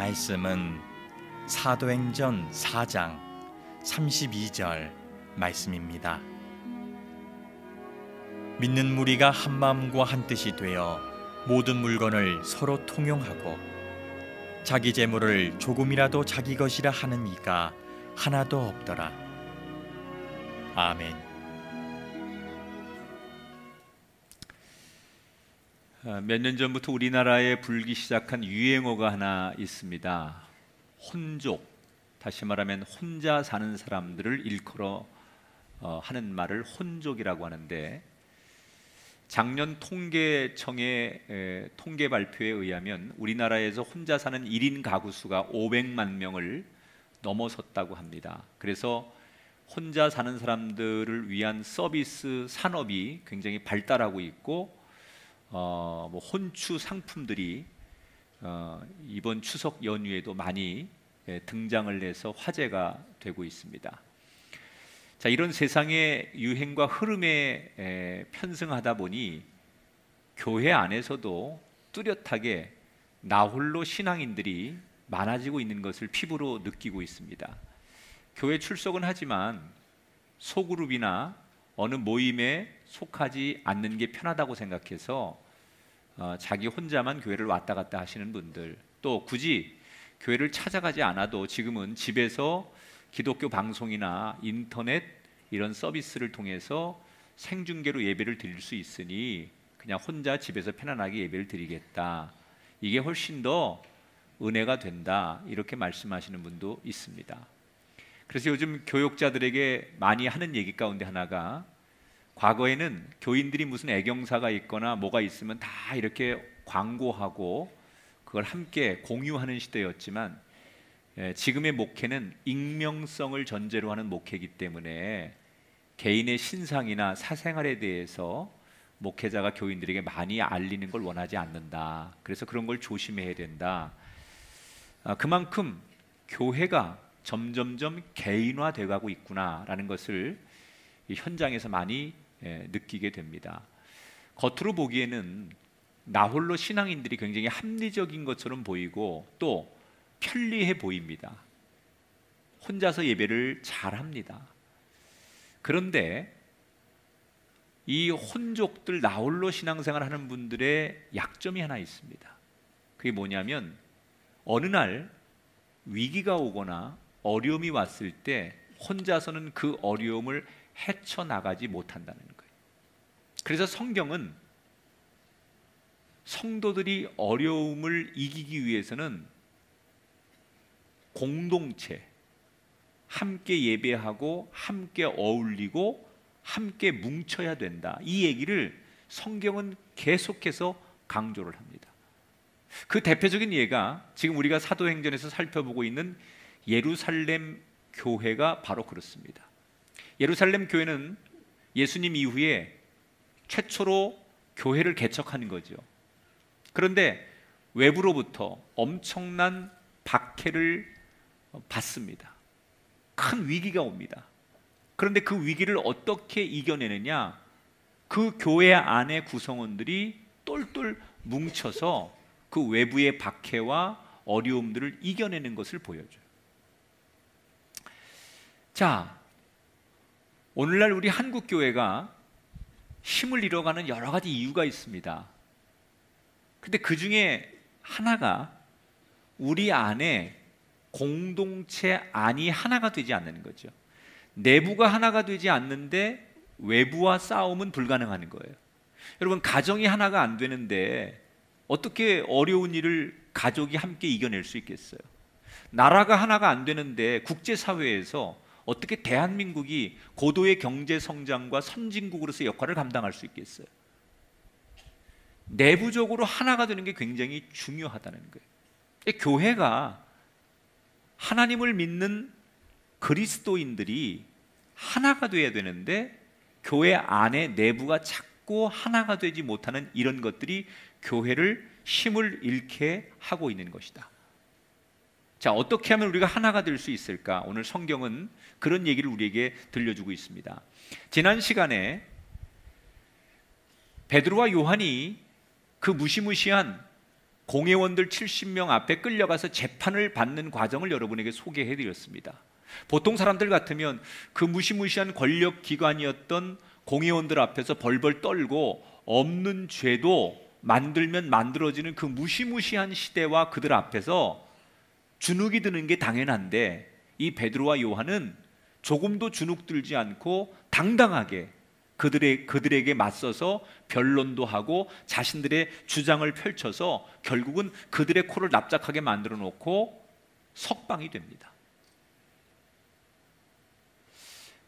말씀은 사도행전 4장 32절 말씀입니다. 믿는 무리가 한 마음과 한 뜻이 되어 모든 물건을 서로 통용하고 자기 재물을 조금이라도 자기 것이라 하는 이가 하나도 없더라. 아멘. 몇 년 전부터 우리나라에 불기 시작한 유행어가 하나 있습니다. 혼족, 다시 말하면 혼자 사는 사람들을 일컬어 하는 말을 혼족이라고 하는데, 작년 통계청의 통계 발표에 의하면 우리나라에서 혼자 사는 1인 가구 수가 500만 명을 넘어섰다고 합니다. 그래서 혼자 사는 사람들을 위한 서비스 산업이 굉장히 발달하고 있고, 혼추 상품들이 이번 추석 연휴에도 많이 등장을 해서 화제가 되고 있습니다. 자, 이런 세상의 유행과 흐름에 편승하다 보니 교회 안에서도 뚜렷하게 나홀로 신앙인들이 많아지고 있는 것을 피부로 느끼고 있습니다. 교회 출석은 하지만 소그룹이나 어느 모임에 속하지 않는 게 편하다고 생각해서 자기 혼자만 교회를 왔다 갔다 하시는 분들, 또 굳이 교회를 찾아가지 않아도 지금은 집에서 기독교 방송이나 인터넷 이런 서비스를 통해서 생중계로 예배를 드릴 수 있으니 그냥 혼자 집에서 편안하게 예배를 드리겠다, 이게 훨씬 더 은혜가 된다, 이렇게 말씀하시는 분도 있습니다. 그래서 요즘 교육자들에게 많이 하는 얘기 가운데 하나가, 과거에는 교인들이 무슨 애경사가 있거나 뭐가 있으면 다 이렇게 광고하고 그걸 함께 공유하는 시대였지만, 지금의 목회는 익명성을 전제로 하는 목회이기 때문에 개인의 신상이나 사생활에 대해서 목회자가 교인들에게 많이 알리는 걸 원하지 않는다. 그래서 그런 걸 조심해야 된다. 그만큼 교회가 점점점 개인화되어 가고 있구나라는 것을 이 현장에서 많이 느끼게 됩니다. 겉으로 보기에는 나홀로 신앙인들이 굉장히 합리적인 것처럼 보이고 또 편리해 보입니다. 혼자서 예배를 잘합니다. 그런데 이 혼족들, 나홀로 신앙생활 하는 분들의 약점이 하나 있습니다. 그게 뭐냐면, 어느 날 위기가 오거나 어려움이 왔을 때 혼자서는 그 어려움을 헤쳐나가지 못한다는 거예요. 그래서 성경은 성도들이 어려움을 이기기 위해서는 공동체, 함께 예배하고 함께 어울리고 함께 뭉쳐야 된다, 이 얘기를 성경은 계속해서 강조를 합니다. 그 대표적인 예가 지금 우리가 사도행전에서 살펴보고 있는 예루살렘 교회가 바로 그렇습니다. 예루살렘 교회는 예수님 이후에 최초로 교회를 개척하는 거죠. 그런데 외부로부터 엄청난 박해를 받습니다. 큰 위기가 옵니다. 그런데 그 위기를 어떻게 이겨내느냐, 그 교회 안의 구성원들이 똘똘 뭉쳐서 그 외부의 박해와 어려움들을 이겨내는 것을 보여줘요. 자, 오늘날 우리 한국 교회가 힘을 잃어가는 여러 가지 이유가 있습니다. 근데 그 중에 하나가 우리 안에 공동체 안이 하나가 되지 않는 거죠. 내부가 하나가 되지 않는데 외부와 싸움은 불가능한 거예요. 여러분, 가정이 하나가 안 되는데 어떻게 어려운 일을 가족이 함께 이겨낼 수 있겠어요? 나라가 하나가 안 되는데 국제사회에서 어떻게 대한민국이 고도의 경제 성장과 선진국으로서 역할을 감당할 수 있겠어요? 내부적으로 하나가 되는 게 굉장히 중요하다는 거예요. 교회가 하나님을 믿는 그리스도인들이 하나가 돼야 되는데 교회 안에 내부가 자꾸 하나가 되지 못하는 이런 것들이 교회를 힘을 잃게 하고 있는 것이다. 자, 어떻게 하면 우리가 하나가 될 수 있을까? 오늘 성경은 그런 얘기를 우리에게 들려주고 있습니다. 지난 시간에 베드로와 요한이 그 무시무시한 공회원들 70명 앞에 끌려가서 재판을 받는 과정을 여러분에게 소개해 드렸습니다. 보통 사람들 같으면 그 무시무시한 권력기관이었던 공회원들 앞에서 벌벌 떨고 없는 죄도 만들면 만들어지는 그 무시무시한 시대와 그들 앞에서 주눅이 드는 게 당연한데, 이 베드로와 요한은 조금도 주눅 들지 않고 당당하게 그들에게 맞서서 변론도 하고 자신들의 주장을 펼쳐서 결국은 그들의 코를 납작하게 만들어 놓고 석방이 됩니다.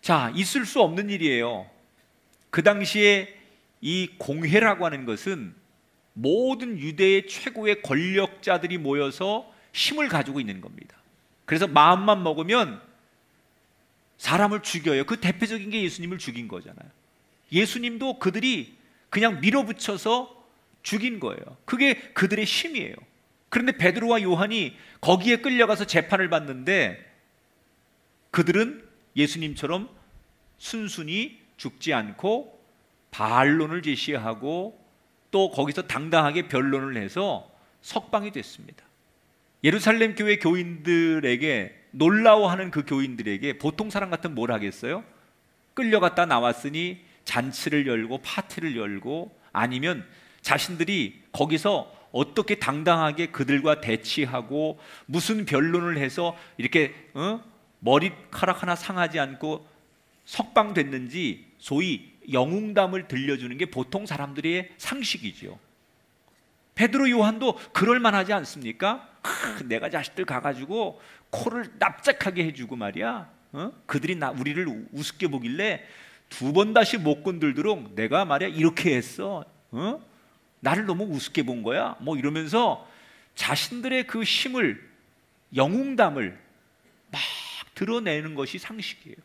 자, 있을 수 없는 일이에요. 그 당시에 이 공회라고 하는 것은 모든 유대의 최고의 권력자들이 모여서 힘을 가지고 있는 겁니다. 그래서 마음만 먹으면 사람을 죽여요. 그 대표적인 게 예수님을 죽인 거잖아요. 예수님도 그들이 그냥 밀어붙여서 죽인 거예요. 그게 그들의 힘이에요. 그런데 베드로와 요한이 거기에 끌려가서 재판을 받는데 그들은 예수님처럼 순순히 죽지 않고 반론을 제시하고 또 거기서 당당하게 변론을 해서 석방이 됐습니다. 예루살렘 교회 교인들에게, 놀라워하는 그 교인들에게 보통 사람 같으면 뭘 하겠어요? 끌려갔다 나왔으니 잔치를 열고 파티를 열고, 아니면 자신들이 거기서 어떻게 당당하게 그들과 대치하고 무슨 변론을 해서 이렇게 머리카락 하나 상하지 않고 석방됐는지 소위 영웅담을 들려주는 게 보통 사람들의 상식이죠. 베드로 요한도 그럴 만하지 않습니까? 내가 자식들 가가지고 코를 납작하게 해주고 말이야, 그들이 우리를 우습게 보길래 두 번 다시 못 건들도록 내가 말이야 이렇게 했어, 나를 너무 우습게 본 거야, 뭐 이러면서 자신들의 그 힘을, 영웅담을 막 드러내는 것이 상식이에요.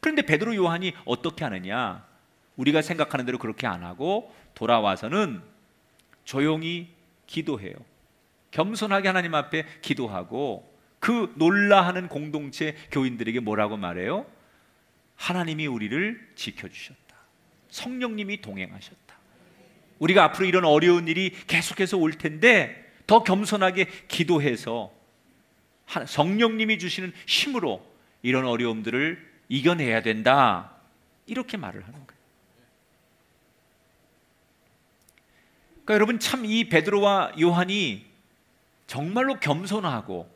그런데 베드로 요한이 어떻게 하느냐? 우리가 생각하는 대로 그렇게 안 하고 돌아와서는 조용히 기도해요. 겸손하게 하나님 앞에 기도하고 그 놀라하는 공동체 교인들에게 뭐라고 말해요? 하나님이 우리를 지켜주셨다. 성령님이 동행하셨다. 우리가 앞으로 이런 어려운 일이 계속해서 올 텐데 더 겸손하게 기도해서 성령님이 주시는 힘으로 이런 어려움들을 이겨내야 된다. 이렇게 말을 하는 거예요. 그러니까 여러분, 참 이 베드로와 요한이 정말로 겸손하고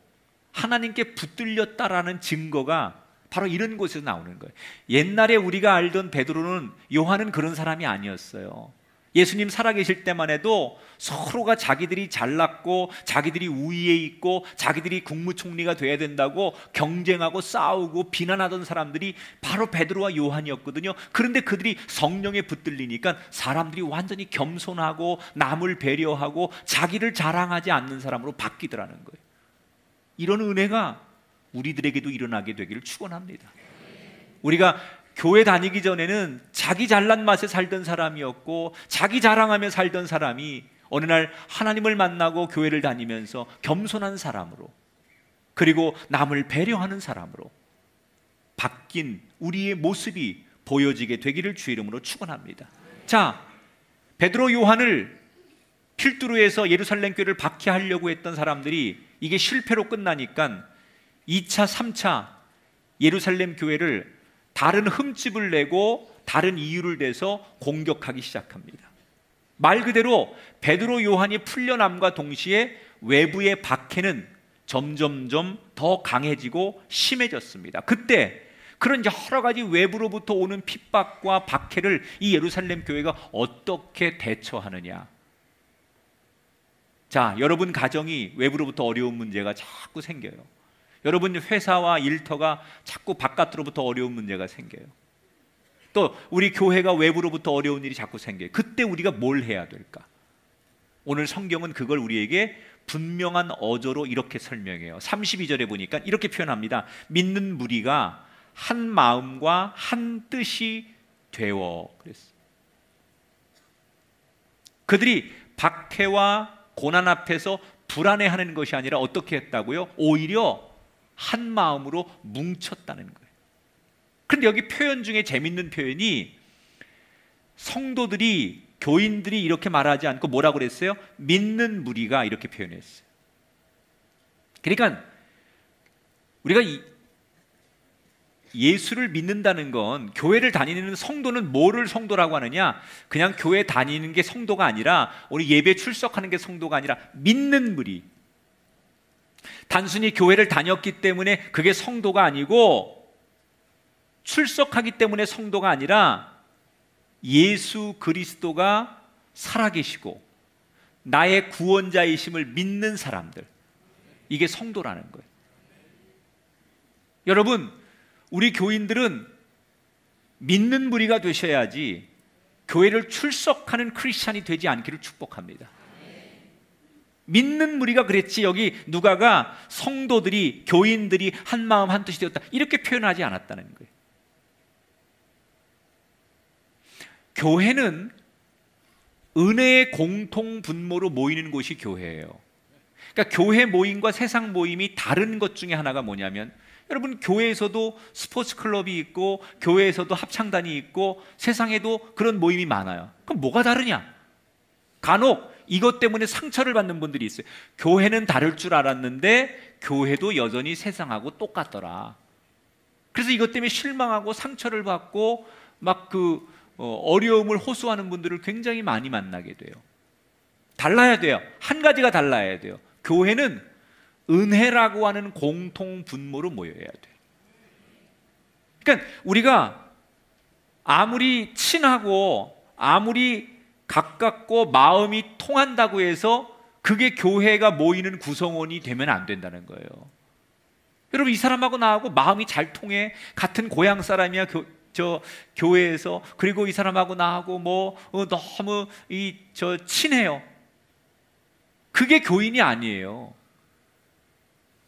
하나님께 붙들렸다라는 증거가 바로 이런 곳에서 나오는 거예요. 옛날에 우리가 알던 베드로는, 요한은 그런 사람이 아니었어요. 예수님 살아계실 때만 해도 서로가 자기들이 잘났고 자기들이 우위에 있고 자기들이 국무총리가 돼야 된다고 경쟁하고 싸우고 비난하던 사람들이 바로 베드로와 요한이었거든요. 그런데 그들이 성령에 붙들리니까 사람들이 완전히 겸손하고 남을 배려하고 자기를 자랑하지 않는 사람으로 바뀌더라는 거예요. 이런 은혜가 우리들에게도 일어나게 되기를 축원합니다. 우리가 교회 다니기 전에는 자기 잘난 맛에 살던 사람이었고 자기 자랑하며 살던 사람이 어느 날 하나님을 만나고 교회를 다니면서 겸손한 사람으로, 그리고 남을 배려하는 사람으로 바뀐 우리의 모습이 보여지게 되기를 주의 이름으로 축원합니다. 자, 베드로 요한을 필두로에서 예루살렘 교회를 박해하려고 했던 사람들이 이게 실패로 끝나니까 2차, 3차 예루살렘 교회를 다른 흠집을 내고 다른 이유를 대서 공격하기 시작합니다. 말 그대로 베드로 요한이 풀려남과 동시에 외부의 박해는 점점점 더 강해지고 심해졌습니다. 그때 그런 여러 가지 외부로부터 오는 핍박과 박해를 이 예루살렘 교회가 어떻게 대처하느냐. 자, 여러분 가정이 외부로부터 어려운 문제가 자꾸 생겨요. 여러분 회사와 일터가 자꾸 바깥으로부터 어려운 문제가 생겨요. 또 우리 교회가 외부로부터 어려운 일이 자꾸 생겨요. 그때 우리가 뭘 해야 될까? 오늘 성경은 그걸 우리에게 분명한 어조로 이렇게 설명해요. 32절에 보니까 이렇게 표현합니다. 믿는 무리가 한 마음과 한 뜻이 되어 그랬어요. 그들이 박해와 고난 앞에서 불안해하는 것이 아니라 어떻게 했다고요? 오히려 한 마음으로 뭉쳤다는 거예요. 그런데 여기 표현 중에 재밌는 표현이 성도들이 교인들이 이렇게 말하지 않고 뭐라고 그랬어요? 믿는 무리가 이렇게 표현했어요. 그러니까 우리가 예수를 믿는다는 건, 교회를 다니는 성도는 뭐를 성도라고 하느냐? 그냥 교회 다니는 게 성도가 아니라, 우리 예배 출석하는 게 성도가 아니라 믿는 무리. 단순히 교회를 다녔기 때문에 그게 성도가 아니고, 출석하기 때문에 성도가 아니라 예수 그리스도가 살아계시고 나의 구원자이심을 믿는 사람들, 이게 성도라는 거예요. 여러분, 우리 교인들은 믿는 무리가 되셔야지 교회를 출석하는 크리스찬이 되지 않기를 축복합니다. 믿는 무리가 그랬지, 여기 누가가 성도들이, 교인들이 한 마음 한 뜻이 되었다 이렇게 표현하지 않았다는 거예요. 교회는 은혜의 공통 분모로 모이는 곳이 교회예요. 그러니까 교회 모임과 세상 모임이 다른 것 중에 하나가 뭐냐면, 여러분, 교회에서도 스포츠 클럽이 있고 교회에서도 합창단이 있고 세상에도 그런 모임이 많아요. 그럼 뭐가 다르냐? 간혹 이것 때문에 상처를 받는 분들이 있어요. 교회는 다를 줄 알았는데 교회도 여전히 세상하고 똑같더라. 그래서 이것 때문에 실망하고 상처를 받고 막 어려움을 호소하는 분들을 굉장히 많이 만나게 돼요. 달라야 돼요. 한 가지가 달라야 돼요. 교회는 은혜라고 하는 공통 분모로 모여야 돼요. 그러니까 우리가 아무리 친하고 아무리 가깝고 마음이 통한다고 해서 그게 교회가 모이는 구성원이 되면 안 된다는 거예요. 여러분, 이 사람하고 나하고 마음이 잘 통해, 같은 고향 사람이야, 교회에서. 그리고 이 사람하고 나하고 너무 친해요. 그게 교인이 아니에요.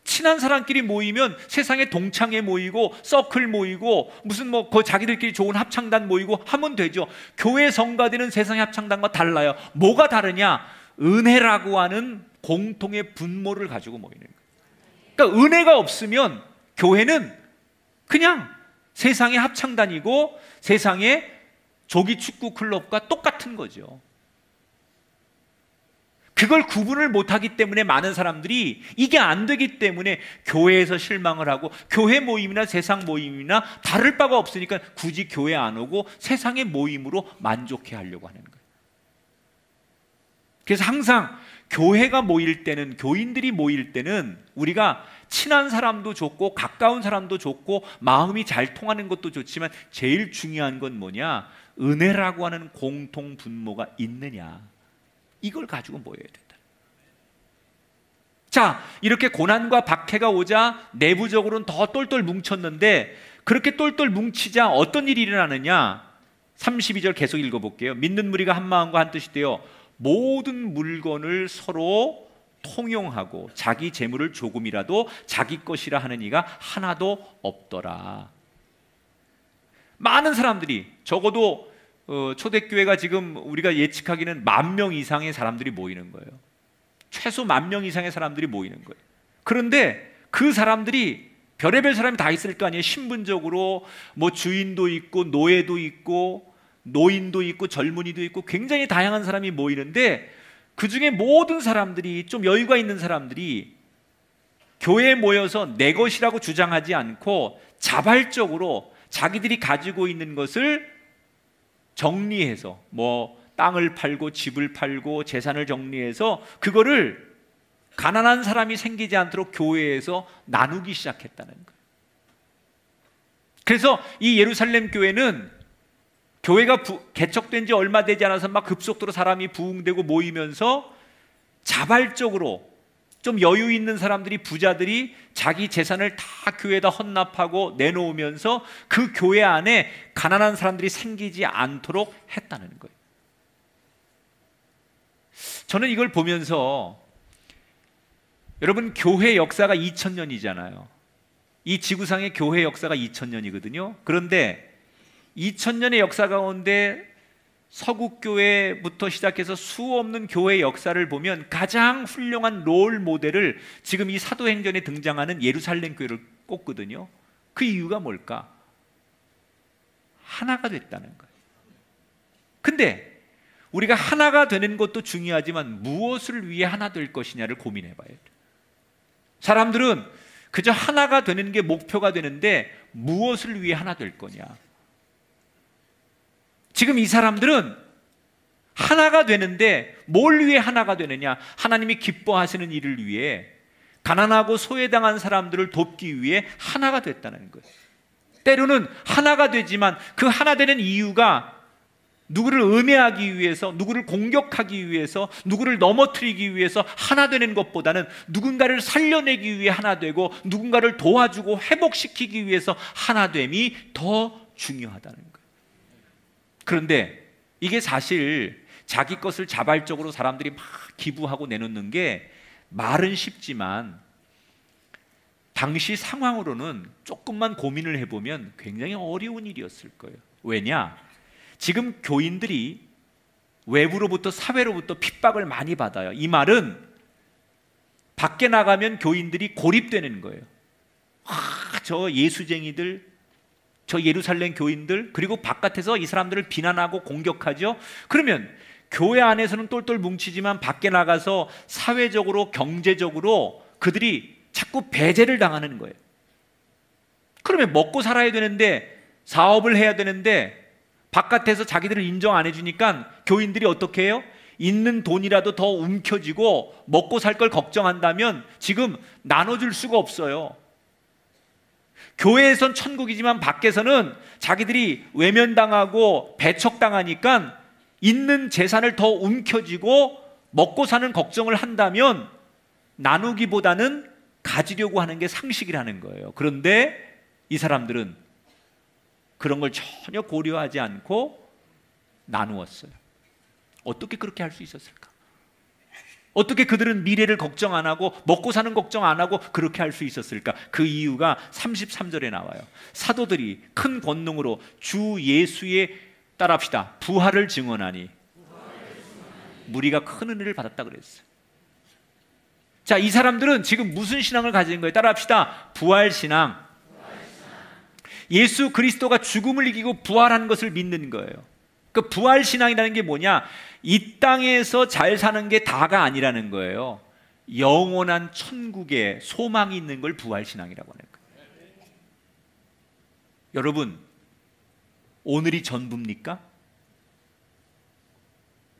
친한 사람끼리 모이면 세상에 동창회 모이고 서클 모이고 무슨 자기들끼리 좋은 합창단 모이고 하면 되죠. 교회 성가대는 세상의 합창단과 달라요. 뭐가 다르냐? 은혜라고 하는 공통의 분모를 가지고 모이는 거예요. 그러니까 은혜가 없으면 교회는 그냥 세상의 합창단이고 세상의 조기 축구 클럽과 똑같은 거죠. 그걸 구분을 못하기 때문에 많은 사람들이 이게 안 되기 때문에 교회에서 실망을 하고, 교회 모임이나 세상 모임이나 다를 바가 없으니까 굳이 교회 안 오고 세상의 모임으로 만족해 하려고 하는 거예요. 그래서 항상 교회가 모일 때는, 교인들이 모일 때는 우리가 친한 사람도 좋고 가까운 사람도 좋고 마음이 잘 통하는 것도 좋지만 제일 중요한 건 뭐냐? 은혜라고 하는 공통 분모가 있느냐, 이걸 가지고 모여야 된다. 자, 이렇게 고난과 박해가 오자 내부적으로는 더 똘똘 뭉쳤는데, 그렇게 똘똘 뭉치자 어떤 일이 일어나느냐? 32절 계속 읽어볼게요. 믿는 무리가 한 마음과 한 뜻이 되어 모든 물건을 서로 통용하고 자기 재물을 조금이라도 자기 것이라 하는 이가 하나도 없더라. 많은 사람들이, 적어도 초대교회가 지금 우리가 예측하기는 10,000명 이상의 사람들이 모이는 거예요. 최소 10,000명 이상의 사람들이 모이는 거예요. 그런데 그 사람들이 별의별 사람이 다 있을 거 아니에요. 신분적으로 주인도 있고 노예도 있고 노인도 있고 젊은이도 있고 굉장히 다양한 사람이 모이는데, 그 중에 모든 사람들이, 좀 여유가 있는 사람들이 교회에 모여서 내 것이라고 주장하지 않고 자발적으로 자기들이 가지고 있는 것을 정리해서, 땅을 팔고 집을 팔고 재산을 정리해서 그거를 가난한 사람이 생기지 않도록 교회에서 나누기 시작했다는 거예요. 그래서 이 예루살렘 교회는 교회가 개척된 지 얼마 되지 않아서 막 급속도로 사람이 부흥되고 모이면서 자발적으로 좀 여유 있는 사람들이, 부자들이 자기 재산을 다 교회에다 헌납하고 내놓으면서 그 교회 안에 가난한 사람들이 생기지 않도록 했다는 거예요. 저는 이걸 보면서, 여러분, 교회 역사가 2000년이잖아요. 이 지구상의 교회 역사가 2000년이거든요. 그런데 2000년의 역사 가운데 서구교회부터 시작해서 수없는 교회 역사를 보면 가장 훌륭한 롤 모델을 지금 이 사도행전에 등장하는 예루살렘 교회를 꼽거든요. 그 이유가 뭘까? 하나가 됐다는 거예요. 근데 우리가 하나가 되는 것도 중요하지만 무엇을 위해 하나 될 것이냐를 고민해 봐야 돼요. 사람들은 그저 하나가 되는 게 목표가 되는데 무엇을 위해 하나 될 거냐? 지금 이 사람들은 하나가 되는데 뭘 위해 하나가 되느냐? 하나님이 기뻐하시는 일을 위해, 가난하고 소외당한 사람들을 돕기 위해 하나가 됐다는 거예요. 때로는 하나가 되지만 그 하나 되는 이유가 누구를 음해하기 위해서, 누구를 공격하기 위해서, 누구를 넘어뜨리기 위해서 하나 되는 것보다는 누군가를 살려내기 위해 하나 되고 누군가를 도와주고 회복시키기 위해서 하나됨이 더 중요하다는 거예요. 그런데 이게 사실 자기 것을 자발적으로 사람들이 막 기부하고 내놓는 게 말은 쉽지만 당시 상황으로는 조금만 고민을 해보면 굉장히 어려운 일이었을 거예요. 왜냐? 지금 교인들이 외부로부터, 사회로부터 핍박을 많이 받아요. 이 말은 밖에 나가면 교인들이 고립되는 거예요. 저 예수쟁이들, 저 예루살렘 교인들, 그리고 바깥에서 이 사람들을 비난하고 공격하죠. 그러면 교회 안에서는 똘똘 뭉치지만 밖에 나가서 사회적으로, 경제적으로 그들이 자꾸 배제를 당하는 거예요. 그러면 먹고 살아야 되는데, 사업을 해야 되는데 바깥에서 자기들을 인정 안 해주니까 교인들이 어떻게 해요? 있는 돈이라도 더 움켜쥐고 먹고 살 걸 걱정한다면 지금 나눠줄 수가 없어요. 교회에선 천국이지만 밖에서는 자기들이 외면당하고 배척당하니까 있는 재산을 더 움켜쥐고 먹고 사는 걱정을 한다면 나누기보다는 가지려고 하는 게 상식이라는 거예요. 그런데 이 사람들은 그런 걸 전혀 고려하지 않고 나누었어요. 어떻게 그렇게 할 수 있었을까? 어떻게 그들은 미래를 걱정 안 하고 먹고 사는 걱정 안 하고 그렇게 할 수 있었을까? 그 이유가 33절에 나와요. 사도들이 큰 권능으로 주 예수의, 따라합시다, 부활을 증언하니 무리가 큰 은혜를 받았다 그랬어요. 자, 이 사람들은 지금 무슨 신앙을 가진 거예요? 따라합시다. 부활신앙. 예수 그리스도가 죽음을 이기고 부활한 것을 믿는 거예요. 그 부활신앙이라는 게 뭐냐? 이 땅에서 잘 사는 게 다가 아니라는 거예요. 영원한 천국에 소망이 있는 걸 부활신앙이라고 하는 거예요. 여러분, 오늘이 전부입니까?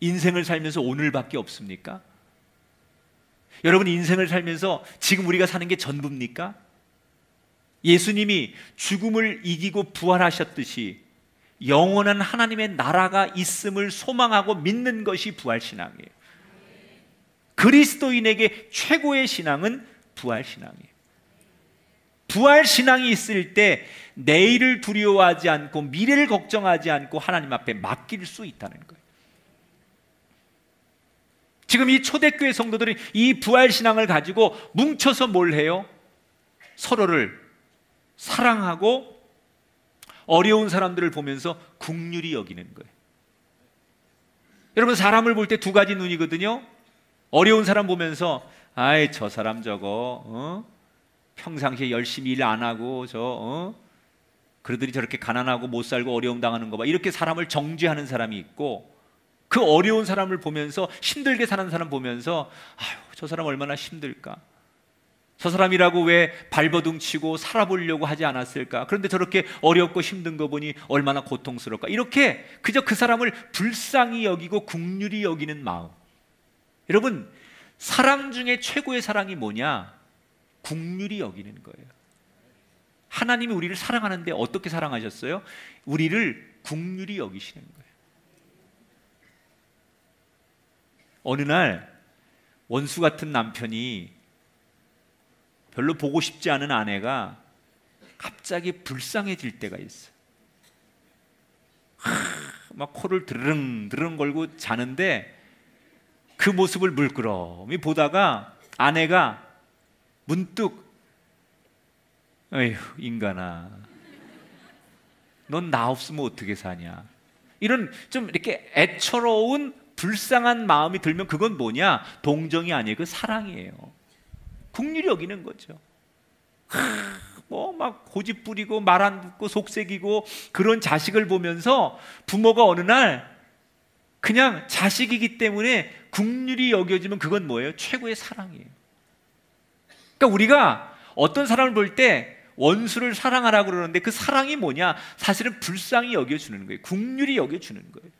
인생을 살면서 오늘밖에 없습니까? 여러분, 인생을 살면서 지금 우리가 사는 게 전부입니까? 예수님이 죽음을 이기고 부활하셨듯이 영원한 하나님의 나라가 있음을 소망하고 믿는 것이 부활신앙이에요. 그리스도인에게 최고의 신앙은 부활신앙이에요. 부활신앙이 있을 때 내일을 두려워하지 않고 미래를 걱정하지 않고 하나님 앞에 맡길 수 있다는 거예요. 지금 이 초대교회 성도들이 이 부활신앙을 가지고 뭉쳐서 뭘 해요? 서로를 사랑하고 어려운 사람들을 보면서 긍휼히 여기는 거예요. 여러분, 사람을 볼 때 두 가지 눈이거든요. 어려운 사람 보면서 아이, 저 사람 저거 평상시에 열심히 일 안 하고 그러더니 저렇게 가난하고 못 살고 어려움 당하는 거 봐, 이렇게 사람을 정죄하는 사람이 있고, 그 어려운 사람을 보면서, 힘들게 사는 사람 보면서 아유, 저 사람 얼마나 힘들까, 저 사람이라고 왜 발버둥 치고 살아보려고 하지 않았을까, 그런데 저렇게 어렵고 힘든 거 보니 얼마나 고통스러울까, 이렇게 그저 그 사람을 불쌍히 여기고 긍휼히 여기는 마음. 여러분, 사랑 중에 최고의 사랑이 뭐냐? 긍휼히 여기는 거예요. 하나님이 우리를 사랑하는데 어떻게 사랑하셨어요? 우리를 긍휼히 여기시는 거예요. 어느 날 원수 같은 남편이 별로 보고 싶지 않은 아내가 갑자기 불쌍해질 때가 있어요. 막 코를 드르릉 걸고 자는데 그 모습을 물끄러미 보다가 아내가 문득 에휴, 인간아, 넌 나 없으면 어떻게 사냐, 이런 좀 이렇게 애처로운 불쌍한 마음이 들면 그건 뭐냐? 동정이 아니에요. 그 사랑이에요. 긍휼히 여기는 거죠. 뭐 막 고집 부리고 말 안 듣고 속색이고 그런 자식을 보면서 부모가 어느 날 그냥 자식이기 때문에 긍휼히 여겨지면 그건 뭐예요? 최고의 사랑이에요. 그러니까 우리가 어떤 사람을 볼 때 원수를 사랑하라고 그러는데 그 사랑이 뭐냐? 사실은 불쌍히 여겨주는 거예요. 긍휼히 여겨주는 거예요.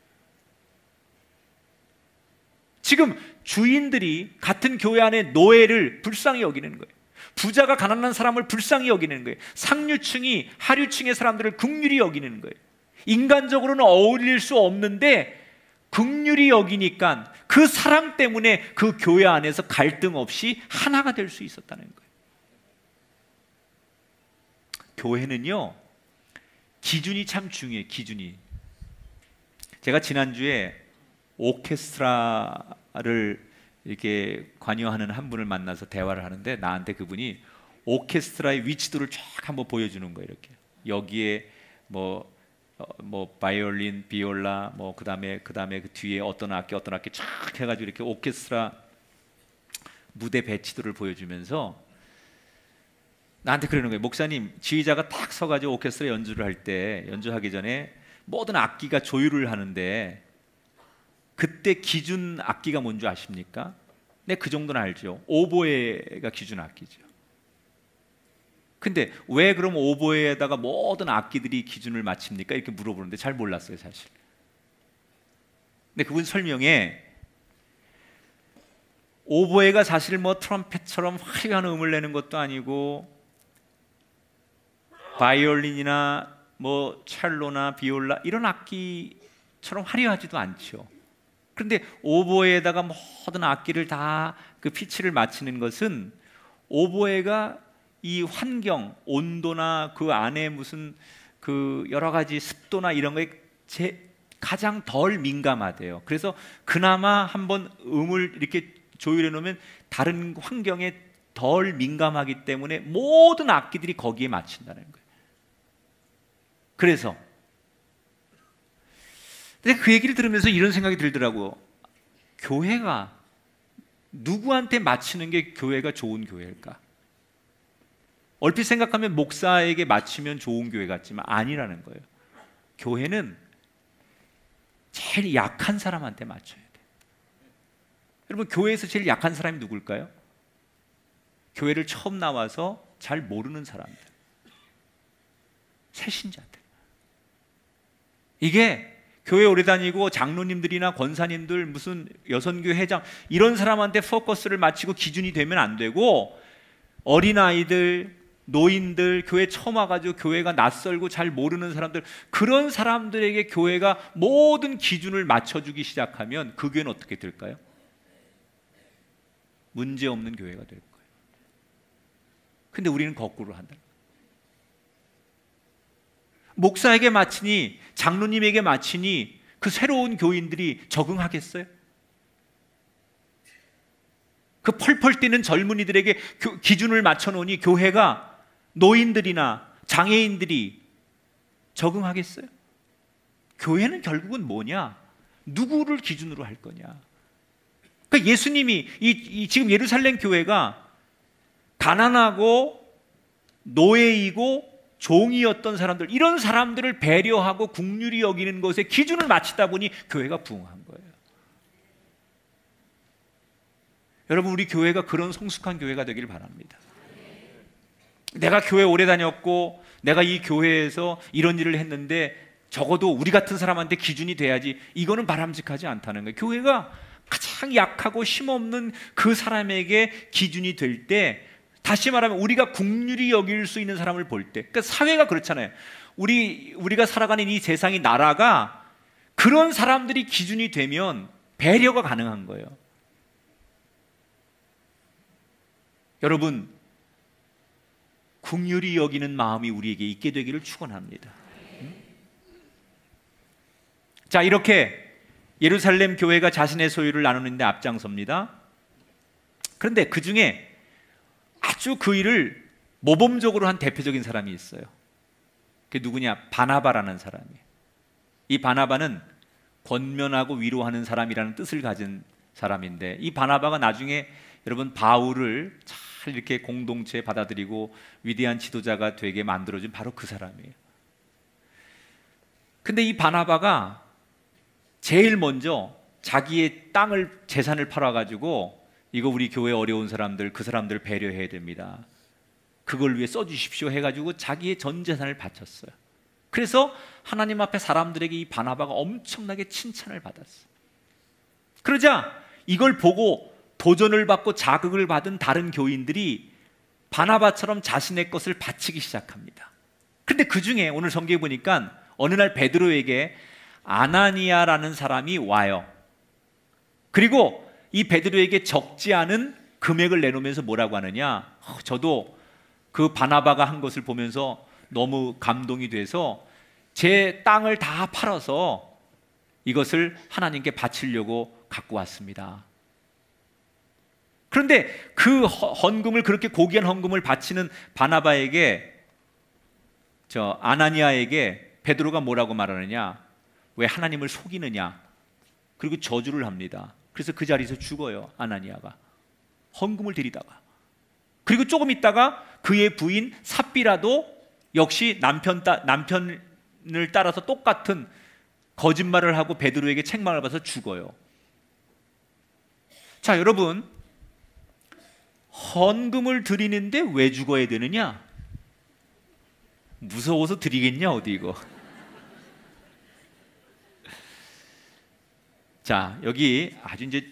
지금 주인들이 같은 교회 안에 노예를 불쌍히 여기는 거예요. 부자가 가난한 사람을 불쌍히 여기는 거예요. 상류층이 하류층의 사람들을 긍휼히 여기는 거예요. 인간적으로는 어울릴 수 없는데 긍휼히 여기니까 그 사랑 때문에 그 교회 안에서 갈등 없이 하나가 될 수 있었다는 거예요. 교회는요, 기준이 참 중요해요. 기준이. 제가 지난주에 오케스트라를 이렇게 관여하는 한 분을 만나서 대화를 하는데 나한테 그분이 오케스트라의 위치도를 쫙 한번 보여주는 거예요. 이렇게 여기에 뭐 바이올린, 비올라, 뭐 그다음에 그 뒤에 어떤 악기 쫙 해가지고 이렇게 오케스트라 무대 배치도를 보여주면서 나한테 그러는 거예요. 목사님, 지휘자가 딱 서가지고 오케스트라 연주를 할 때 연주하기 전에 모든 악기가 조율을 하는데 그때 기준 악기가 뭔지 아십니까? 네, 그 정도는 알죠. 오보에가 기준 악기죠. 근데 왜 그럼 오보에에다가 모든 악기들이 기준을 맞춥니까? 이렇게 물어보는데 잘 몰랐어요, 사실. 근데 그분 설명에 오보에가 사실 뭐 트럼펫처럼 화려한 음을 내는 것도 아니고 바이올린이나 뭐 첼로나 비올라 이런 악기처럼 화려하지도 않죠. 그런데 오보에에다가 모든 악기를 다 그 피치를 맞추는 것은 오보에가 이 환경, 온도나 그 안에 무슨 그 여러 가지 습도나 이런 거에 가장 덜 민감하대요. 그래서 그나마 한번 음을 이렇게 조율해 놓으면 다른 환경에 덜 민감하기 때문에 모든 악기들이 거기에 맞춘다는 거예요. 그래서 근데 그 얘기를 들으면서 이런 생각이 들더라고요. 교회가 누구한테 맞추는 게 교회가 좋은 교회일까? 얼핏 생각하면 목사에게 맞추면 좋은 교회 같지만 아니라는 거예요. 교회는 제일 약한 사람한테 맞춰야 돼요. 여러분, 교회에서 제일 약한 사람이 누굴까요? 교회를 처음 나와서 잘 모르는 사람들, 새신자들. 이게 교회 오래 다니고 장로님들이나 권사님들, 무슨 여선교 회장 이런 사람한테 포커스를 맞추고 기준이 되면 안 되고, 어린아이들, 노인들, 교회 처음 와가지고 교회가 낯설고 잘 모르는 사람들, 그런 사람들에게 교회가 모든 기준을 맞춰주기 시작하면 그 교회는 어떻게 될까요? 문제없는 교회가 될 거예요. 근데 우리는 거꾸로 한다. 목사에게 맞추니, 장로님에게 맞추니 그 새로운 교인들이 적응하겠어요? 그 펄펄 뛰는 젊은이들에게 기준을 맞춰놓으니 교회가, 노인들이나 장애인들이 적응하겠어요? 교회는 결국은 뭐냐? 누구를 기준으로 할 거냐? 그러니까 예수님이 지금 예루살렘 교회가 가난하고 노예이고 종이었던 사람들, 이런 사람들을 배려하고 긍휼히 여기는 것에 기준을 맞추다 보니 교회가 부흥한 거예요. 여러분, 우리 교회가 그런 성숙한 교회가 되길 바랍니다. 내가 교회 오래 다녔고 내가 이 교회에서 이런 일을 했는데 적어도 우리 같은 사람한테 기준이 돼야지, 이거는 바람직하지 않다는 거예요. 교회가 가장 약하고 힘없는 그 사람에게 기준이 될 때, 다시 말하면 우리가 긍휼히 여길 수 있는 사람을 볼 때, 그러니까 사회가 그렇잖아요. 우리가 살아가는 이 세상이, 나라가 그런 사람들이 기준이 되면 배려가 가능한 거예요. 여러분, 긍휼히 여기는 마음이 우리에게 있게 되기를 축원합니다. 자, 이렇게 예루살렘 교회가 자신의 소유를 나누는데 앞장섭니다. 그런데 그 중에 아주 그 일을 모범적으로 한 대표적인 사람이 있어요. 그게 누구냐? 바나바라는 사람이에요. 이 바나바는 권면하고 위로하는 사람이라는 뜻을 가진 사람인데, 이 바나바가 나중에 여러분 바울을 잘 이렇게 공동체에 받아들이고 위대한 지도자가 되게 만들어준 바로 그 사람이에요. 근데 이 바나바가 제일 먼저 자기의 땅을, 재산을 팔아가지고 이거 우리 교회 어려운 사람들, 그 사람들 배려해야 됩니다, 그걸 위해 써주십시오 해가지고 자기의 전 재산을 바쳤어요. 그래서 하나님 앞에 사람들에게 이 바나바가 엄청나게 칭찬을 받았어요. 그러자 이걸 보고 도전을 받고 자극을 받은 다른 교인들이 바나바처럼 자신의 것을 바치기 시작합니다. 그런데 그 중에 오늘 성경에 보니까 어느 날 베드로에게 아나니아라는 사람이 와요. 그리고 이 베드로에게 적지 않은 금액을 내놓으면서 뭐라고 하느냐, 저도 그 바나바가 한 것을 보면서 너무 감동이 돼서 제 땅을 다 팔아서 이것을 하나님께 바치려고 갖고 왔습니다. 그런데 그 헌금을, 그렇게 고귀한 헌금을 바치는 바나바에게, 아나니아에게 베드로가 뭐라고 말하느냐, 왜 하나님을 속이느냐, 그리고 저주를 합니다. 그래서 그 자리에서 죽어요, 아나니아가, 헌금을 드리다가. 그리고 조금 있다가 그의 부인 삽비라도 역시 남편을 따라서 똑같은 거짓말을 하고 베드로에게 책망을 받아서 죽어요. 자, 여러분, 헌금을 드리는데 왜 죽어야 되느냐? 무서워서 드리겠냐 어디 이거. 자, 여기 아주 이제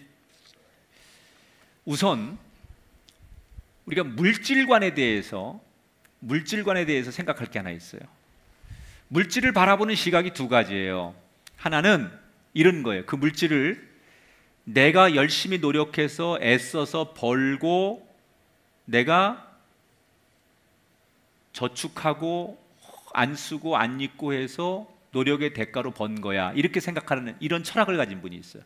우선 우리가 물질관에 대해서 생각할 게 하나 있어요. 물질을 바라보는 시각이 두 가지예요. 하나는 이런 거예요. 그 물질을 내가 열심히 노력해서 애써서 벌고 내가 저축하고 안 쓰고 안 입고 해서 노력의 대가로 번 거야, 이렇게 생각하는 이런 철학을 가진 분이 있어요.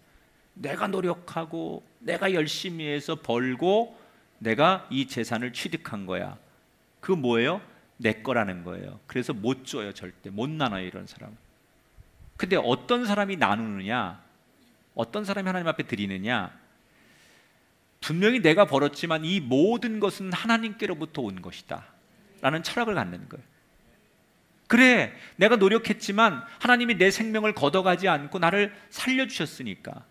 내가 노력하고 내가 열심히 해서 벌고 내가 이 재산을 취득한 거야. 그거 뭐예요? 내 거라는 거예요. 그래서 못 줘요. 절대 못 나눠요, 이런 사람. 근데 어떤 사람이 나누느냐, 어떤 사람이 하나님 앞에 드리느냐, 분명히 내가 벌었지만 이 모든 것은 하나님께로부터 온 것이다 라는 철학을 갖는 거예요. 그래, 내가 노력했지만 하나님이 내 생명을 걷어가지 않고 나를 살려주셨으니까,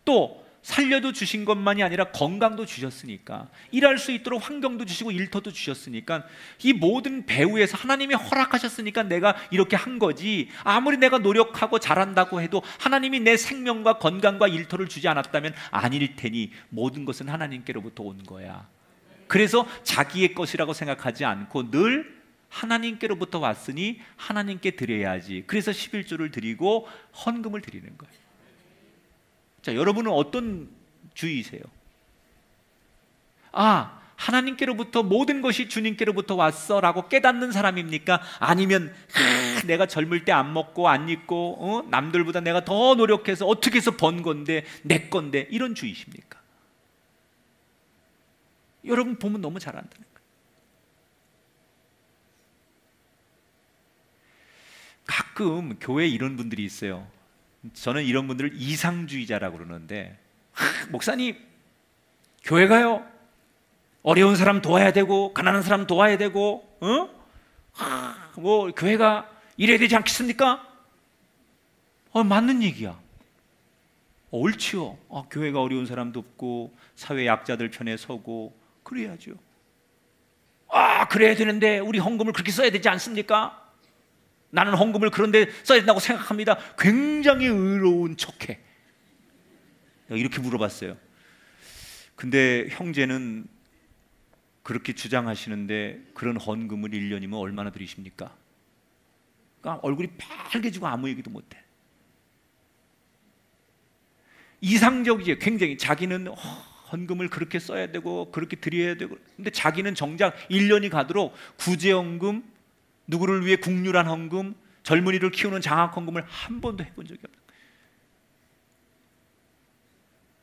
또 살려도 주신 것만이 아니라 건강도 주셨으니까, 일할 수 있도록 환경도 주시고 일터도 주셨으니까, 이 모든 배후에서 하나님이 허락하셨으니까 내가 이렇게 한 거지, 아무리 내가 노력하고 잘한다고 해도 하나님이 내 생명과 건강과 일터를 주지 않았다면 아닐 테니 모든 것은 하나님께로부터 온 거야. 그래서 자기의 것이라고 생각하지 않고 늘 하나님께로부터 왔으니 하나님께 드려야지. 그래서 11조를 드리고 헌금을 드리는 거예요. 자, 여러분은 어떤 주의세요? 아, 하나님께로부터 모든 것이 주님께로부터 왔어 라고 깨닫는 사람입니까? 아니면 내가 젊을 때 안 먹고 안 입고 남들보다 내가 더 노력해서 어떻게 해서 번 건데 내 건데, 이런 주의십니까? 여러분 보면 너무 잘 안다는 거예요. 가끔 교회에 이런 분들이 있어요. 저는 이런 분들을 이상주의자라고 그러는데, 목사님, 교회 가요, 어려운 사람 도와야 되고 가난한 사람 도와야 되고 뭐 교회가 이래야 되지 않겠습니까? 맞는 얘기야. 옳지요. 교회가 어려운 사람도 없고 사회 약자들 편에 서고 그래야죠. 그래야 되는데 우리 헌금을 그렇게 써야 되지 않습니까? 나는 헌금을 그런데 써야 된다고 생각합니다. 굉장히 의로운 척해. 이렇게 물어봤어요. 근데 형제는 그렇게 주장하시는데 그런 헌금을 1년이면 얼마나 드리십니까? 그러니까 얼굴이 빨개지고 아무 얘기도 못해. 이상적이에요. 굉장히. 자기는 헌금을 그렇게 써야 되고 그렇게 드려야 되고, 근데 자기는 정작 1년이 가도록 구제헌금, 누구를 위해 국률한 헌금, 젊은이를 키우는 장학 헌금을 한 번도 해본 적이 없는 거예요.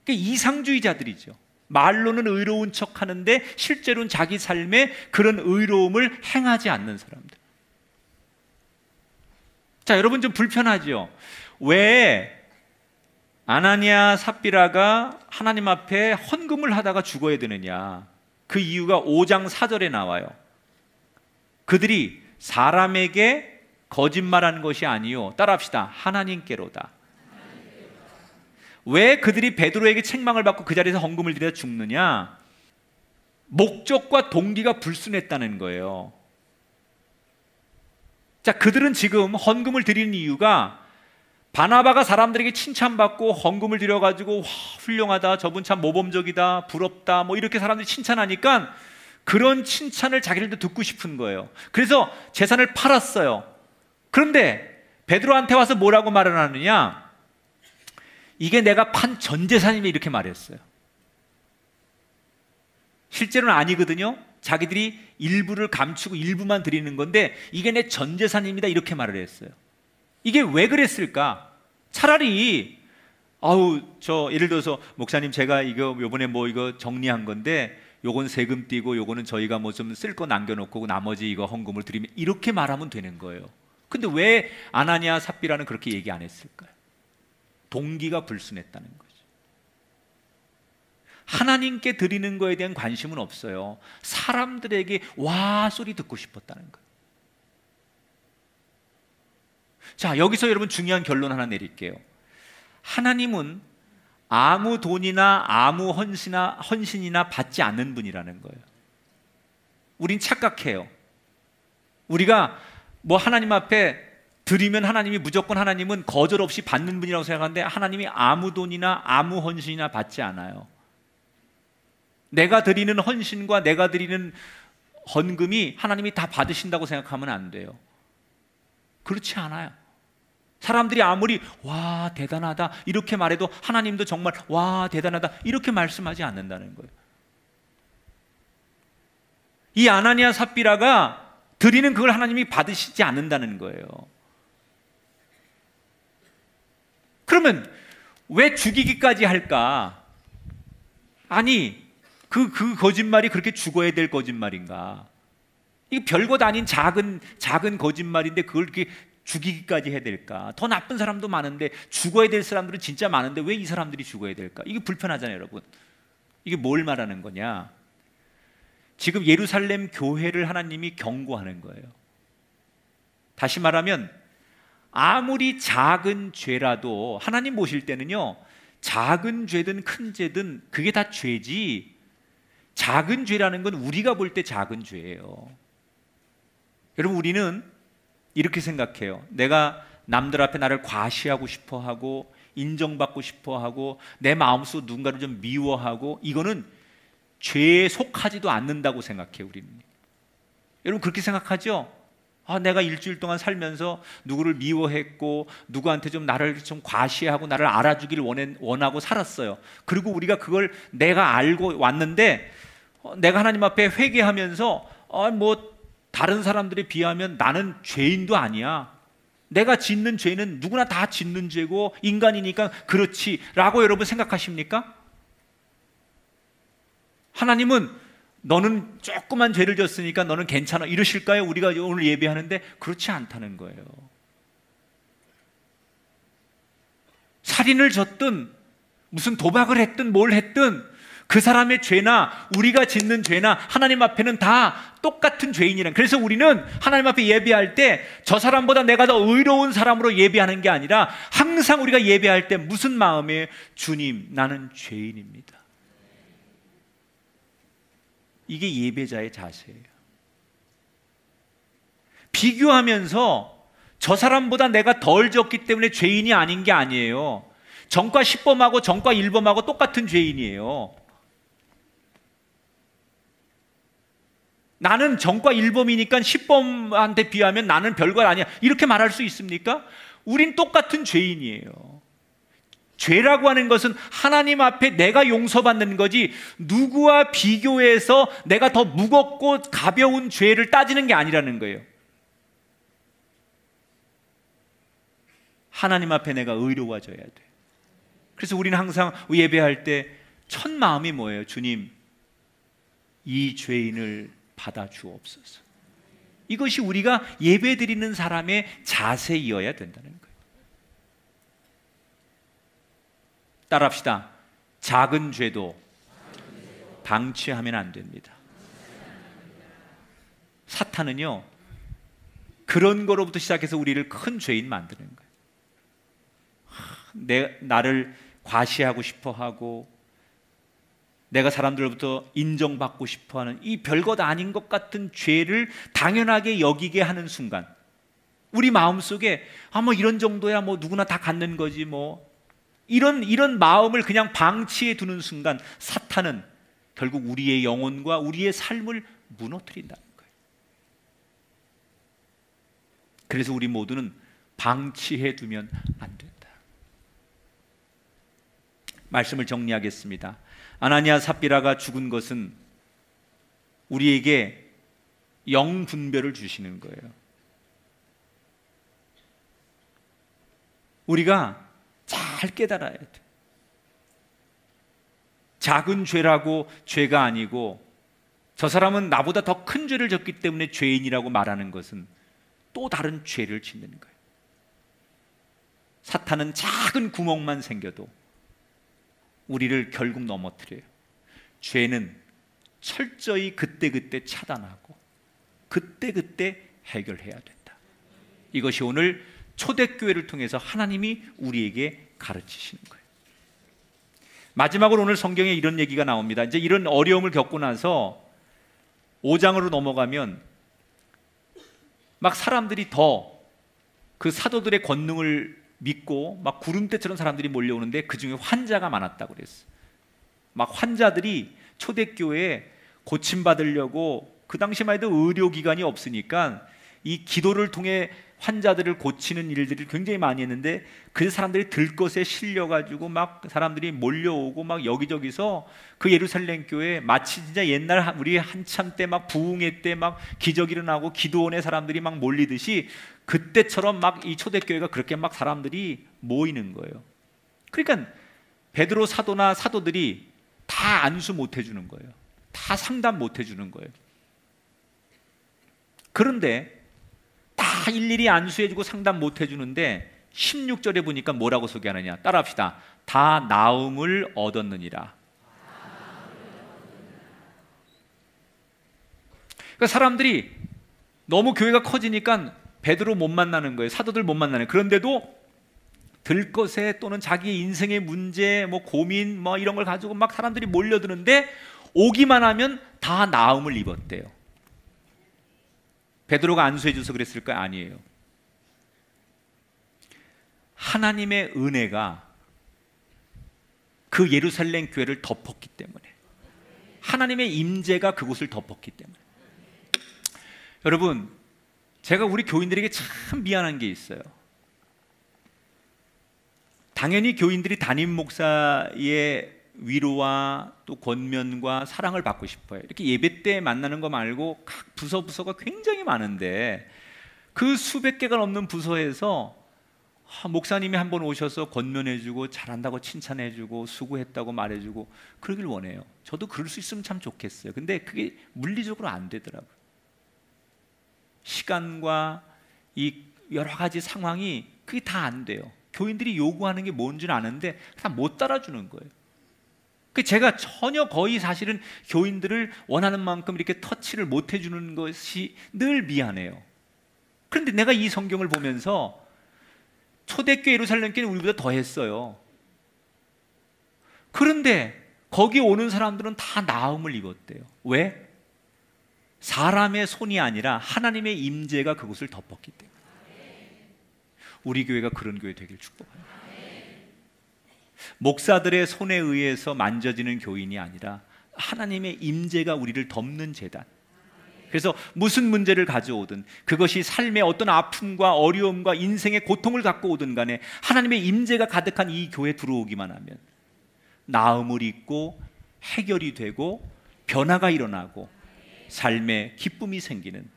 그러니까 이상주의자들이죠. 말로는 의로운 척 하는데 실제로는 자기 삶에 그런 의로움을 행하지 않는 사람들. 자, 여러분 좀 불편하죠? 왜 아나니아 삽비라가 하나님 앞에 헌금을 하다가 죽어야 되느냐? 그 이유가 5장 4절에 나와요. 그들이 사람에게 거짓말한 것이 아니요, 따라합시다, 하나님께로다. 왜 그들이 베드로에게 책망을 받고 그 자리에서 헌금을 드려 죽느냐? 목적과 동기가 불순했다는 거예요. 자, 그들은 지금 헌금을 드리는 이유가 바나바가 사람들에게 칭찬받고 헌금을 드려가지고 와, 훌륭하다, 저분 참 모범적이다, 부럽다, 뭐 이렇게 사람들이 칭찬하니까 그런 칭찬을 자기들도 듣고 싶은 거예요. 그래서 재산을 팔았어요. 그런데 베드로한테 와서 뭐라고 말을 하느냐? 이게 내가 판 전 재산이면 이렇게 말했어요. 실제로는 아니거든요. 자기들이 일부를 감추고 일부만 드리는 건데 이게 내 전 재산입니다 이렇게 말을 했어요. 이게 왜 그랬을까? 차라리 저 예를 들어서 목사님 제가 이거 요번에 뭐 이거 정리한 건데 요건 세금 띄고 요거는 저희가 뭐 좀 쓸 거 남겨놓고 나머지 이거 헌금을 드리면 이렇게 말하면 되는 거예요. 근데 왜 아나니아 삽비라는 그렇게 얘기 안 했을까요? 동기가 불순했다는 거죠. 하나님께 드리는 거에 대한 관심은 없어요. 사람들에게 와 소리 듣고 싶었다는 거예요. 자, 여기서 여러분 중요한 결론 하나 내릴게요. 하나님은 아무 돈이나 아무 헌신이나 받지 않는 분이라는 거예요. 우린 착각해요. 우리가 뭐 하나님 앞에 드리면 하나님이 무조건 하나님은 거절 없이 받는 분이라고 생각하는데 하나님이 아무 돈이나 아무 헌신이나 받지 않아요. 내가 드리는 헌신과 내가 드리는 헌금이 하나님이 다 받으신다고 생각하면 안 돼요. 그렇지 않아요. 사람들이 아무리 와 대단하다 이렇게 말해도 하나님도 정말 와 대단하다 이렇게 말씀하지 않는다는 거예요. 이 아나니아 삽비라가 드리는 그걸 하나님이 받으시지 않는다는 거예요. 그러면 왜 죽이기까지 할까? 아니 그 거짓말이 그렇게 죽어야 될 거짓말인가? 이게 별것 아닌 작은 거짓말인데 그걸 이렇게 죽이기까지 해야 될까? 더 나쁜 사람도 많은데 죽어야 될 사람들은 진짜 많은데 왜 이 사람들이 죽어야 될까? 이게 불편하잖아요, 여러분. 이게 뭘 말하는 거냐? 지금 예루살렘 교회를 하나님이 경고하는 거예요. 다시 말하면 아무리 작은 죄라도 하나님 보실 때는요, 작은 죄든 큰 죄든 그게 다 죄지, 작은 죄라는 건 우리가 볼 때 작은 죄예요. 여러분, 우리는 이렇게 생각해요. 내가 남들 앞에 나를 과시하고 싶어 하고 인정받고 싶어 하고 내 마음속으로 누군가를 좀 미워하고 이거는 죄에 속하지도 않는다고 생각해요. 우리는. 여러분 그렇게 생각하죠? 내가 일주일 동안 살면서 누구를 미워했고 누구한테 좀 나를 좀 과시하고 나를 알아주기를 원하고 살았어요. 그리고 우리가 그걸 내가 알고 왔는데 내가 하나님 앞에 회개하면서 뭐 다른 사람들에 비하면 나는 죄인도 아니야. 내가 짓는 죄는 누구나 다 짓는 죄고 인간이니까 그렇지 라고 여러분 생각하십니까? 하나님은 너는 조그만 죄를 졌으니까 너는 괜찮아 이러실까요? 우리가 오늘 예배하는데 그렇지 않다는 거예요. 살인을 졌든 무슨 도박을 했든 뭘 했든 그 사람의 죄나 우리가 짓는 죄나 하나님 앞에는 다 똑같은 죄인이란. 그래서 우리는 하나님 앞에 예배할 때 저 사람보다 내가 더 의로운 사람으로 예배하는 게 아니라 항상 우리가 예배할 때 무슨 마음에 주님 나는 죄인입니다. 이게 예배자의 자세예요. 비교하면서 저 사람보다 내가 덜 졌기 때문에 죄인이 아닌 게 아니에요. 전과 10범하고 전과 1범하고 똑같은 죄인이에요. 나는 전과 1범이니까 10범한테 비하면 나는 별거 아니야 이렇게 말할 수 있습니까? 우린 똑같은 죄인이에요. 죄라고 하는 것은 하나님 앞에 내가 용서받는 거지 누구와 비교해서 내가 더 무겁고 가벼운 죄를 따지는 게 아니라는 거예요. 하나님 앞에 내가 의로워져야 돼. 그래서 우리는 항상 예배할 때 첫 마음이 뭐예요? 주님, 이 죄인을 받아 주옵소서. 이것이 우리가 예배드리는 사람의 자세이어야 된다는 거예요. 따라합시다. 작은 죄도 방치하면 안 됩니다. 사탄은요, 그런 거로부터 시작해서 우리를 큰 죄인 만드는 거예요. 나를 과시하고 싶어하고 내가 사람들로부터 인정받고 싶어하는 이 별것 아닌 것 같은 죄를 당연하게 여기게 하는 순간, 우리 마음속에 뭐 이런 정도야 뭐 누구나 다 갖는 거지 뭐 이런 마음을 그냥 방치해 두는 순간 사탄은 결국 우리의 영혼과 우리의 삶을 무너뜨린다는 거예요. 그래서 우리 모두는 방치해 두면 안 된다. 말씀을 정리하겠습니다. 아나니아 삽비라가 죽은 것은 우리에게 영분별을 주시는 거예요. 우리가 잘 깨달아야 돼. 작은 죄라고 죄가 아니고 저 사람은 나보다 더 큰 죄를 졌기 때문에 죄인이라고 말하는 것은 또 다른 죄를 짓는 거예요. 사탄은 작은 구멍만 생겨도 우리를 결국 넘어뜨려요. 죄는 철저히 그때그때 차단하고 그때그때 해결해야 된다. 이것이 오늘 초대교회를 통해서 하나님이 우리에게 가르치시는 거예요. 마지막으로 오늘 성경에 이런 얘기가 나옵니다. 이제 이런 어려움을 겪고 나서 5장으로 넘어가면 막 사람들이 더 그 사도들의 권능을 믿고 막 구름대처럼 사람들이 몰려오는데 그 중에 환자가 많았다고 그랬어요. 막 환자들이 초대교회에 고침받으려고, 그 당시만 해도 의료기관이 없으니까 이 기도를 통해 환자들을 고치는 일들을 굉장히 많이 했는데 그 사람들이 들것에 실려가지고 막 사람들이 몰려오고 막 여기저기서 그 예루살렘 교회 마치 진짜 옛날 우리 한참 때 막 부흥회 때 막 기적 일어나고 기도원에 사람들이 막 몰리듯이 그때처럼 막 이 초대교회가 그렇게 막 사람들이 모이는 거예요. 그러니까 베드로 사도나 사도들이 다 안수 못 해주는 거예요. 다 상담 못 해주는 거예요. 그런데 다 일일이 안수해주고 상담 못 해주는데 16절에 보니까 뭐라고 소개하느냐, 따라합시다. 다 나음을 얻었느니라. 그러니까 사람들이 너무 교회가 커지니까 베드로 못 만나는 거예요. 사도들 못 만나는 거예요. 그런데도 들것에 또는 자기 인생의 문제, 뭐 고민, 뭐 이런 걸 가지고 막 사람들이 몰려드는데 오기만 하면 다 나음을 입었대요. 베드로가 안수해줘서 그랬을까요? 아니에요. 하나님의 은혜가 그 예루살렘 교회를 덮었기 때문에, 하나님의 임재가 그곳을 덮었기 때문에. 여러분, 제가 우리 교인들에게 참 미안한 게 있어요. 당연히 교인들이 담임 목사의 위로와 또 권면과 사랑을 받고 싶어요. 이렇게 예배 때 만나는 거 말고 각 부서가 굉장히 많은데 그 수백 개가 넘는 부서에서 목사님이 한번 오셔서 권면해주고 잘한다고 칭찬해주고 수고했다고 말해주고 그러길 원해요. 저도 그럴 수 있으면 참 좋겠어요. 근데 그게 물리적으로 안 되더라고요. 시간과 이 여러 가지 상황이 그게 다 안 돼요. 교인들이 요구하는 게 뭔지는 아는데 다 못 따라주는 거예요. 제가 전혀 거의 사실은 교인들을 원하는 만큼 이렇게 터치를 못 해주는 것이 늘 미안해요. 그런데 내가 이 성경을 보면서 초대교회 예루살렘교회는 우리보다 더 했어요. 그런데 거기 오는 사람들은 다 나음을 입었대요. 왜? 사람의 손이 아니라 하나님의 임재가 그곳을 덮었기 때문에. 우리 교회가 그런 교회 되길 축복합니다. 목사들의 손에 의해서 만져지는 교인이 아니라 하나님의 임재가 우리를 덮는 제단. 그래서 무슨 문제를 가져오든, 그것이 삶의 어떤 아픔과 어려움과 인생의 고통을 갖고 오든 간에 하나님의 임재가 가득한 이 교회에 들어오기만 하면 나음을 입고 해결이 되고 변화가 일어나고 삶에 기쁨이 생기는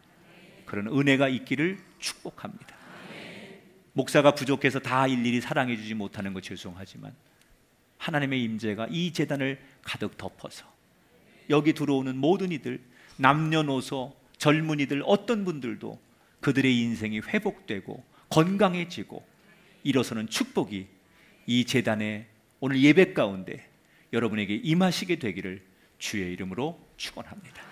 그런 은혜가 있기를 축복합니다. 목사가 부족해서 다 일일이 사랑해 주지 못하는 거 죄송하지만 하나님의 임재가 이 제단을 가득 덮어서 여기 들어오는 모든 이들, 남녀노소, 젊은이들, 어떤 분들도 그들의 인생이 회복되고 건강해지고 일어서는 축복이 이 제단의 오늘 예배 가운데 여러분에게 임하시게 되기를 주의 이름으로 축원합니다.